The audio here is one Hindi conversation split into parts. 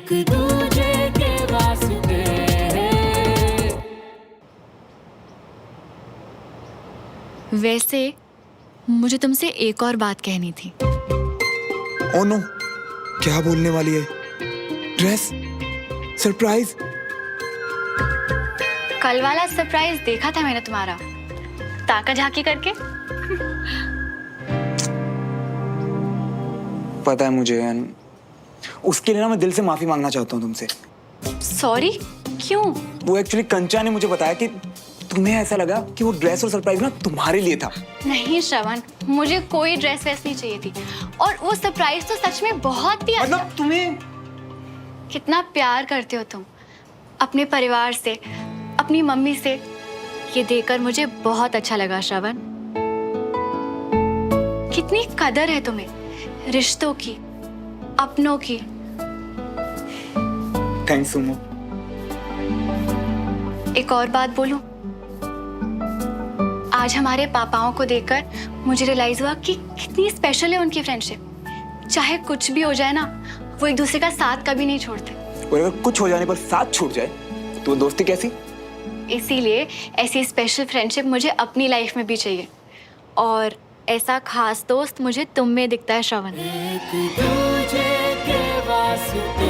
एक दूजे के वास्ते। वैसे मुझे तुमसे एक और बात कहनी थी। ओ नो, क्या बोलने वाली है? ड्रेस? सरप्राइज? कल वाला सरप्राइज देखा था मैंने तुम्हारा, ताका झाकी करके। पता है मुझे, उसके लिए ना मैं दिल से माफी मांगना चाहता हूँ तुमसे। सॉरी? क्यों? वो एक्चुअली कंचा ने मुझे बताया कि तुम्हें ऐसा लगा कि वो ड्रेस और सरप्राइज ना तुम्हारे लिए था। नहीं श्रवण, मुझे कोई ड्रेस वैस नहीं चाहिए थी, और वो सरप्राइज तो सच में बहुत ही मतलब तुम्हें कितना प्यार करते हो तुम अपने परिवार से, अपनी मम्मी से। ये देखकर मुझे बहुत अच्छा लगा श्रवण। कितनी कदर है तुम्हें रिश्तों की, अपनों की। Thanks Sumo. एक और बात बोलूं, आज हमारे पापाओं को देखकर मुझे रियलाइज हुआ कि कितनी स्पेशल है उनकी फ्रेंडशिप। चाहे कुछ भी हो जाए ना, वो एक दूसरे का साथ कभी नहीं छोड़ते। और अगर कुछ हो जाने पर साथ छूट जाए तो वो दोस्ती कैसी? इसीलिए ऐसी स्पेशल फ्रेंडशिप मुझे अपनी लाइफ में भी चाहिए, और ऐसा खास दोस्त मुझे तुम में दिखता है श्रवण। एक दूजे के वास्ते,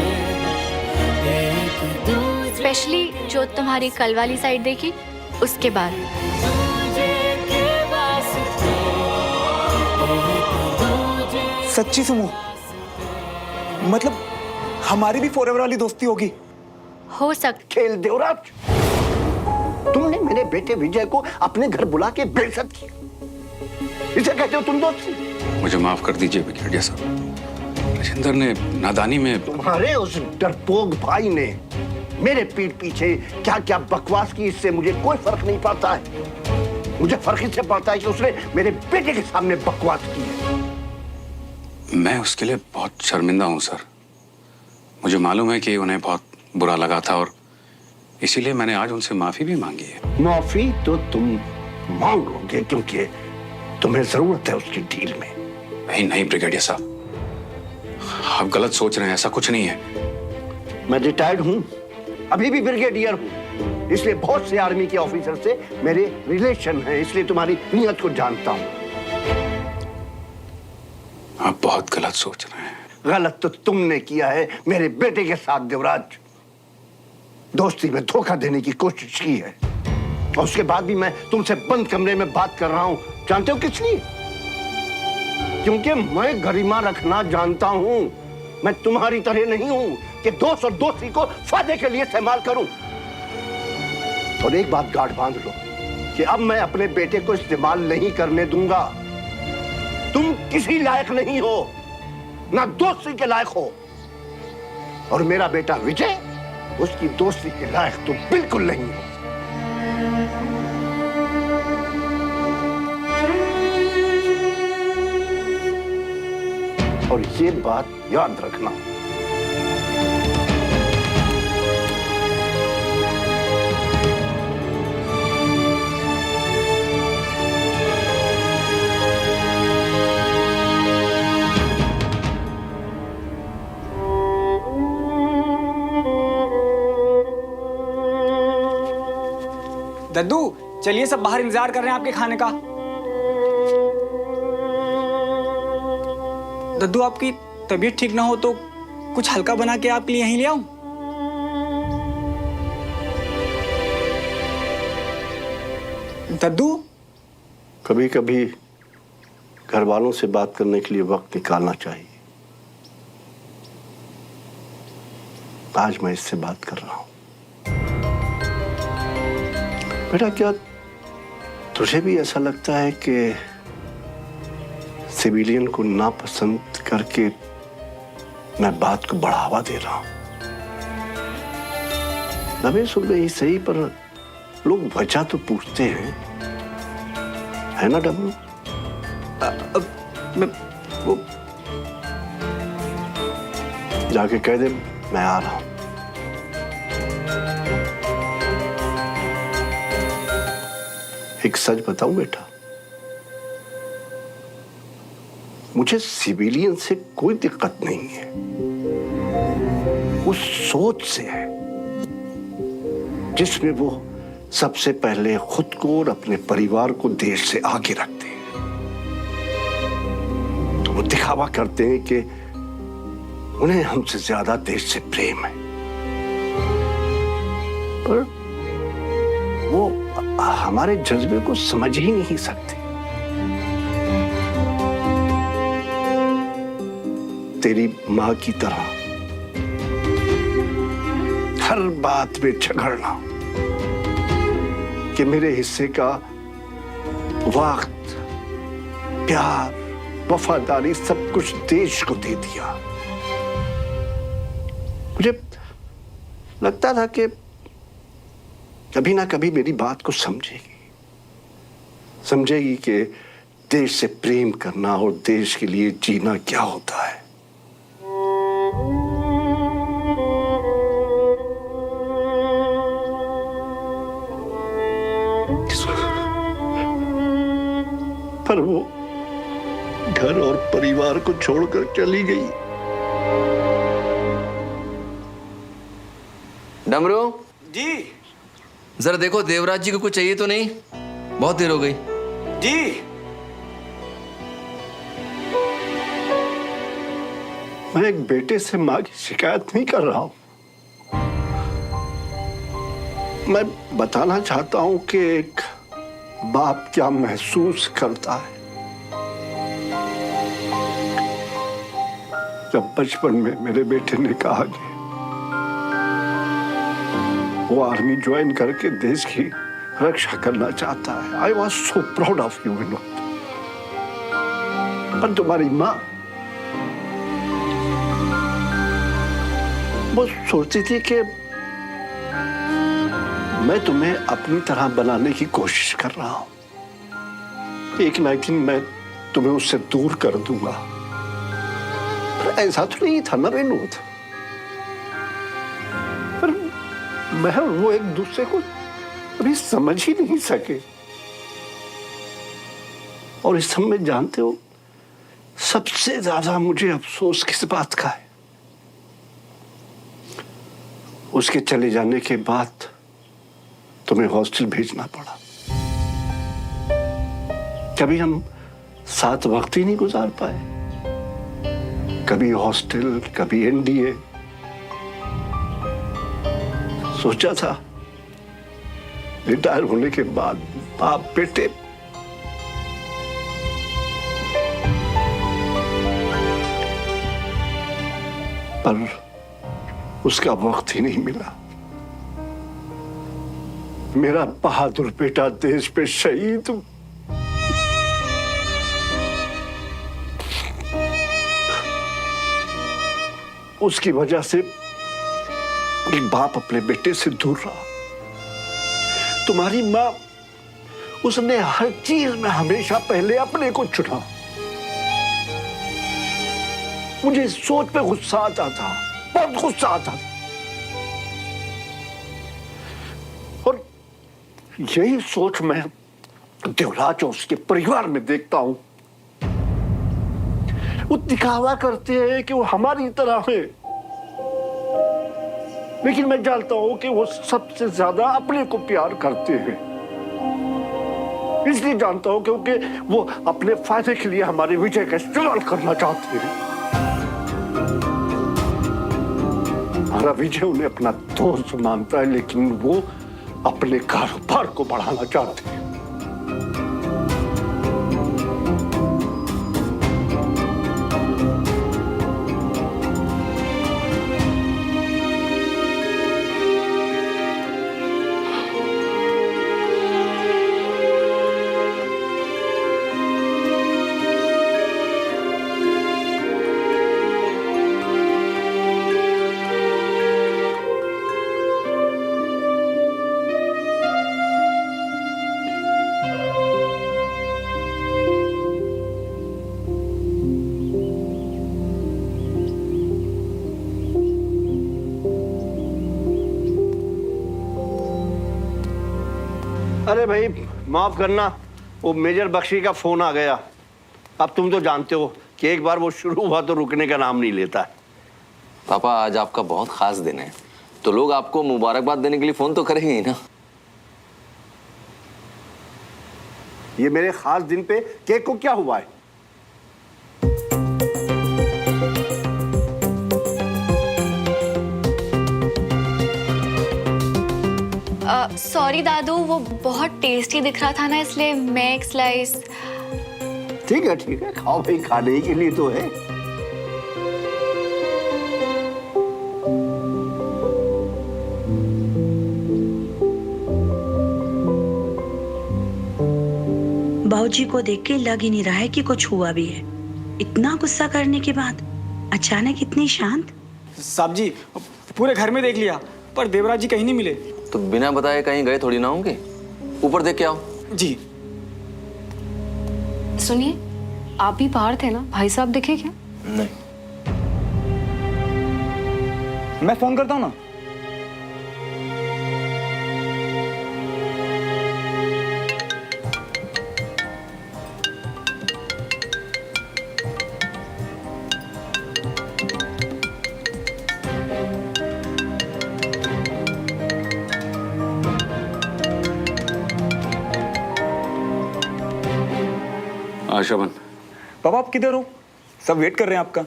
एक दूजे स्पेशली जो तुम्हारी कल वाली साइड देखी उसके बाद। के वास्ते, एक दूजे। सच्ची सुमो? मतलब हमारी भी फॉरएवर वाली दोस्ती होगी? हो सकता। खेल देवराज, तुमने मेरे बेटे विजय को अपने घर बुला के बेइज्जत किया। इसे कहते हो तुम दोस्ती? मुझे माफ कर दीजिए ब्रिगेडियर साहब। राजेंद्र ने नादानी में तुम्हारे उस डरपोक भाई ने मेरे पीठ पीछे क्या क्या बकवास की, इससे मुझे कोई फर्क नहीं पड़ता है। मुझे फर्क इससे पड़ता है कि उसने मेरे बेटे के सामने बकवास की है। मैं उसके लिए बहुत शर्मिंदा हूं सर। मुझे मालूम है कि उन्हें बहुत बुरा लगा था, और इसीलिए मैंने आज उनसे माफी भी मांगी है। माफी तो तुम मांगोगे क्योंकि तुम्हें जरूरत है उसकी डील में। नहीं नहीं ब्रिगेडियर साहब, आप गलत सोच रहे हैं, ऐसा कुछ नहीं है। मैं रिटायर्ड हूं, अभी भी ब्रिगेडियर हूं, इसलिए बहुत से आर्मी के ऑफिसर से मेरे रिलेशन है, इसलिए तुम्हारी नीयत को जानता हूं। आप बहुत गलत सोच रहे हैं। गलत तो तुमने किया है मेरे बेटे के साथ देवराज। दोस्ती में धोखा देने की कोशिश की है, और उसके बाद भी मैं तुमसे बंद कमरे में बात कर रहा हूं। जानते हो किस लिए? क्योंकि मैं गरिमा रखना जानता हूं। मैं तुम्हारी तरह नहीं हूं कि दोस्त और दोस्ती को फायदे के लिए इस्तेमाल करूं। और एक बात गांठ बांध लो कि अब मैं अपने बेटे को इस्तेमाल नहीं करने दूंगा। तुम किसी लायक नहीं हो, ना दोस्ती के लायक हो, और मेरा बेटा विजय उसकी दोस्ती के लायक तो बिल्कुल नहीं हो। और ये बात याद रखना। दद्दू, चलिए सब बाहर इंतजार कर रहे हैं आपके खाने का। दद्दू, आपकी तबीयत ठीक ना हो तो कुछ हल्का बना के आपके लिए यहीं ले आऊं? दद्दू, कभी कभी घर वालों से बात करने के लिए वक्त निकालना चाहिए। आज मैं इससे बात कर रहा हूं। बेटा, क्या तुझे भी ऐसा लगता है कि सिविलियन को नापसंद करके मैं बात को बढ़ावा दे रहा हूं? दबे सुन ही सही, पर लोग वजह तो पूछते हैं, है ना डब्लू? वो जाके कह दे मैं आ रहा हूं। एक सच बताऊं बेटा, मुझे सिविलियन से कोई दिक्कत नहीं है। उस सोच से है जिसमें वो सबसे पहले खुद को और अपने परिवार को देश से आगे रखते हैं। तो वो दिखावा करते हैं कि उन्हें हमसे ज्यादा देश से प्रेम है, पर वो हमारे जज्बे को समझ ही नहीं सकते। तेरी मां की तरह हर बात में झगड़ना कि मेरे हिस्से का वक्त, प्यार, वफादारी सब कुछ देश को दे दिया। मुझे लगता था कि कभी ना कभी मेरी बात को समझेगी कि देश से प्रेम करना और देश के लिए जीना क्या होता है। पर वो घर और परिवार को छोड़कर चली गई। डमरू जी जरा देखो देवराज जी को कुछ चाहिए तो नहीं, बहुत देर हो गई। जी मैं एक बेटे से मां की शिकायत नहीं कर रहा हूं। मैं बताना चाहता हूं कि एक बाप क्या महसूस करता है जब बचपन में मेरे बेटे ने कहा कि वो आर्मी ज्वाइन करके देश की रक्षा करना चाहता है। I was so proud of you Vinod. पर तुम्हारी माँ वो सोचती थी कि मैं तुम्हें अपनी तरह बनाने की कोशिश कर रहा हूं, एक ना एक दिन मैं तुम्हें उससे दूर कर दूंगा। पर ऐसा तो नहीं था ना विनोद। पर मैं वो एक दूसरे को अभी समझ ही नहीं सके। और इस समय जानते हो सबसे ज्यादा मुझे अफसोस किस बात का है? उसके चले जाने के बाद तुम्हें हॉस्टल भेजना पड़ा। कभी हम साथ वक्त ही नहीं गुजार पाए, कभी हॉस्टल, कभी एनडीए। सोचा था रिटायर होने के बाद बाप बेटे पर उसका वक्त ही नहीं मिला। मेरा बहादुर बेटा देश पे शहीद। उसकी वजह से एक बाप अपने बेटे से दूर रहा। तुम्हारी मां, उसने हर चीज में हमेशा पहले अपने को चुना। मुझे इस सोच पे गुस्सा आता था, बहुत गुस्सा आता था। और यही सोच मैं देवराज और उसके परिवार में देखता हूं। वो दिखावा करते हैं कि वो हमारी तरह है, लेकिन मैं जानता हूं कि वो सबसे ज्यादा अपने को प्यार करते हैं। इसलिए जानता हूं क्योंकि वो अपने फायदे के लिए हमारे विजय का इस्तेमाल करना चाहते हैं। हमारा विजय उन्हें अपना दोस्त मानता है, लेकिन वो अपने कारोबार को बढ़ाना चाहते हैं। अरे भाई माफ करना, वो मेजर बख्शी का फोन आ गया। अब तुम तो जानते हो कि एक बार वो शुरू हुआ तो रुकने का नाम नहीं लेता। पापा आज आपका बहुत खास दिन है, तो लोग आपको मुबारकबाद देने के लिए फोन तो करेंगे ही ना। ये मेरे खास दिन पे केक को क्या हुआ है? सॉरी दादू, वो बहुत टेस्टी दिख रहा था ना, इसलिए मैं एक स्लाइस। ठीक है, खाओ भाई, खाने ही के लिए तो है। बाबूजी को देख के लग ही नहीं रहा है कि कुछ हुआ भी है। इतना गुस्सा करने के बाद अचानक इतनी शांत। साहब जी, पूरे घर में देख लिया पर देवराज जी कहीं नहीं मिले। तो बिना बताए कहीं गए थोड़ी ना होंगे। ऊपर देख के आओ। जी। सुनिए, आप भी बाहर थे ना, भाई साहब दिखे क्या? नहीं। मैं फोन करता हूँ ना। आशाबन, पापा आप किधर हो? सब वेट कर रहे हैं आपका।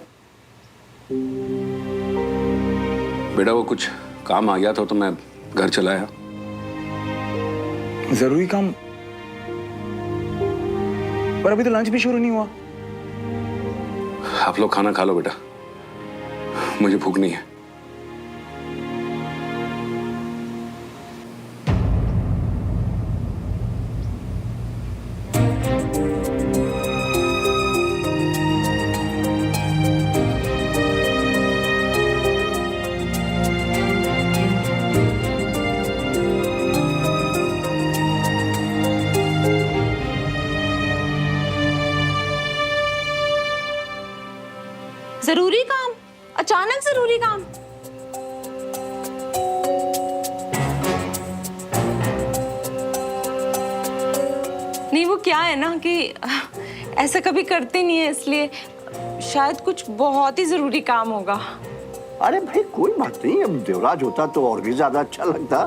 बेटा वो कुछ काम आ गया था तो मैं घर चला आया। जरूरी काम? पर अभी तो लंच भी शुरू नहीं हुआ। आप लोग खाना खा लो बेटा, मुझे भूख नहीं है। जरूरी काम? अचानक जरूरी काम? नहीं, वो क्या है ना कि ऐसा कभी करते नहीं है, इसलिए शायद कुछ बहुत ही जरूरी काम होगा। अरे भाई कोई बात नहीं, अब देवराज होता तो और भी ज्यादा अच्छा लगता,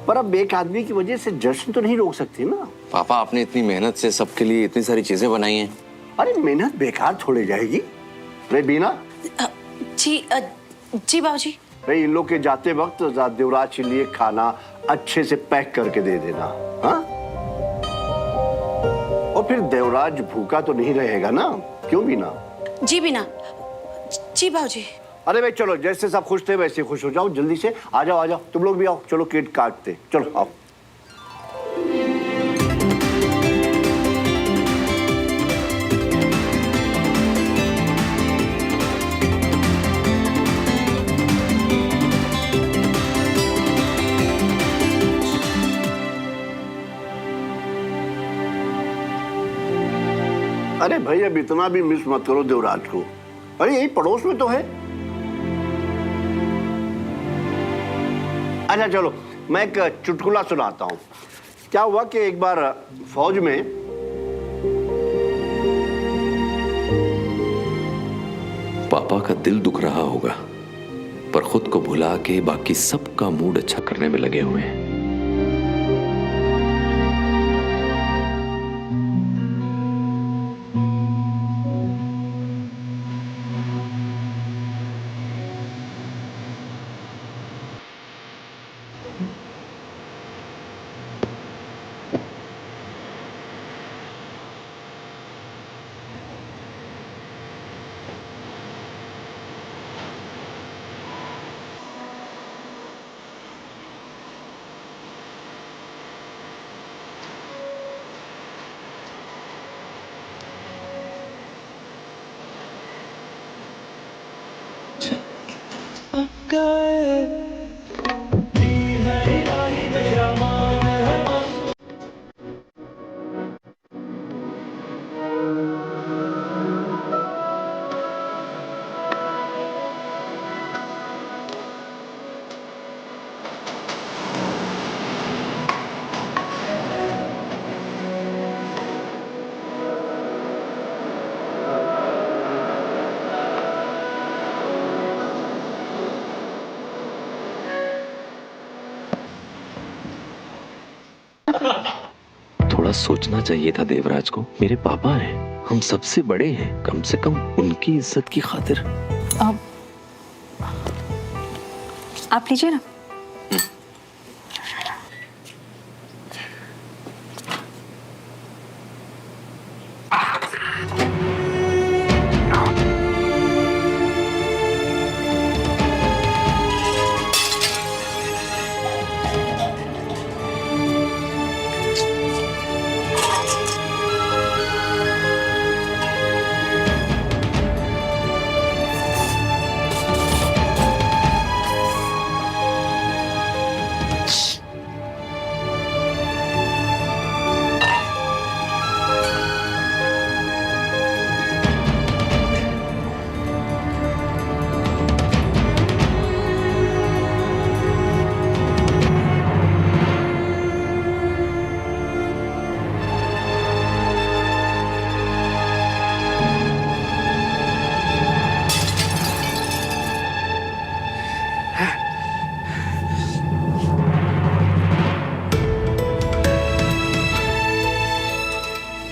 पर अब एक आदमी की वजह से जश्न तो नहीं रोक सकती ना। पापा आपने इतनी मेहनत से सबके लिए इतनी सारी चीजें बनाई हैं। अरे मेहनत बेकार थोड़ी जाएगी। रे बीना। जी बाबूजी। रे इन लोग के जाते वक्त देवराज के लिए खाना अच्छे से पैक करके दे देना, हाँ? और फिर देवराज भूखा तो नहीं रहेगा ना, क्यों बीना? जी बिना। जी बाबूजी। अरे भाई चलो, जैसे सब खुश थे वैसे खुश हो जाओ, जल्दी से आ जाओ, तुम लोग भी आओ, चलो केक काटते, चलो आओ। अरे भाई अब इतना भी मिस मत करो देवराज को। अरे यही पड़ोस में तो है। अच्छा चलो, मैं एक चुटकुला सुनाता हूँ। क्या हुआ कि एक बार फौज में पापा का दिल दुख रहा होगा, पर खुद को भुला के बाकी सबका मूड अच्छा करने में लगे हुए हैं। सोचना चाहिए था देवराज को। मेरे पापा हैं, हम सबसे बड़े हैं, कम से कम उनकी इज्जत की खातिर। आप लीजिए ना।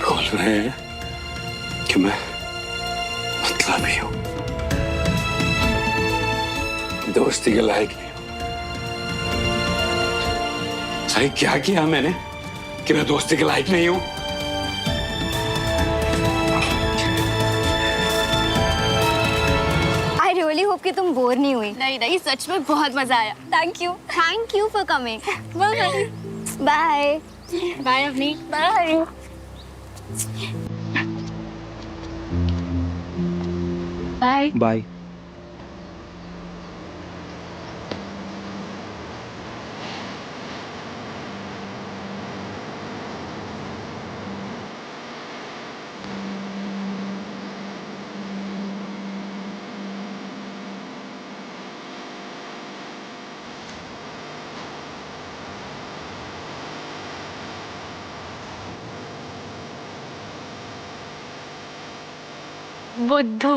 बोल रहे हैं कि मैं मतलबी हूं, दोस्ती के लायक नहीं हूं। भाई क्या किया मैंने कि मैं दोस्ती के लायक नहीं हूं? आई रियली होप कि तुम बोर नहीं हुई। नहीं नहीं, सच में बहुत मजा आया। Thank you for coming. Bye bye bye Avni. Bye bye bye. बुद्धू।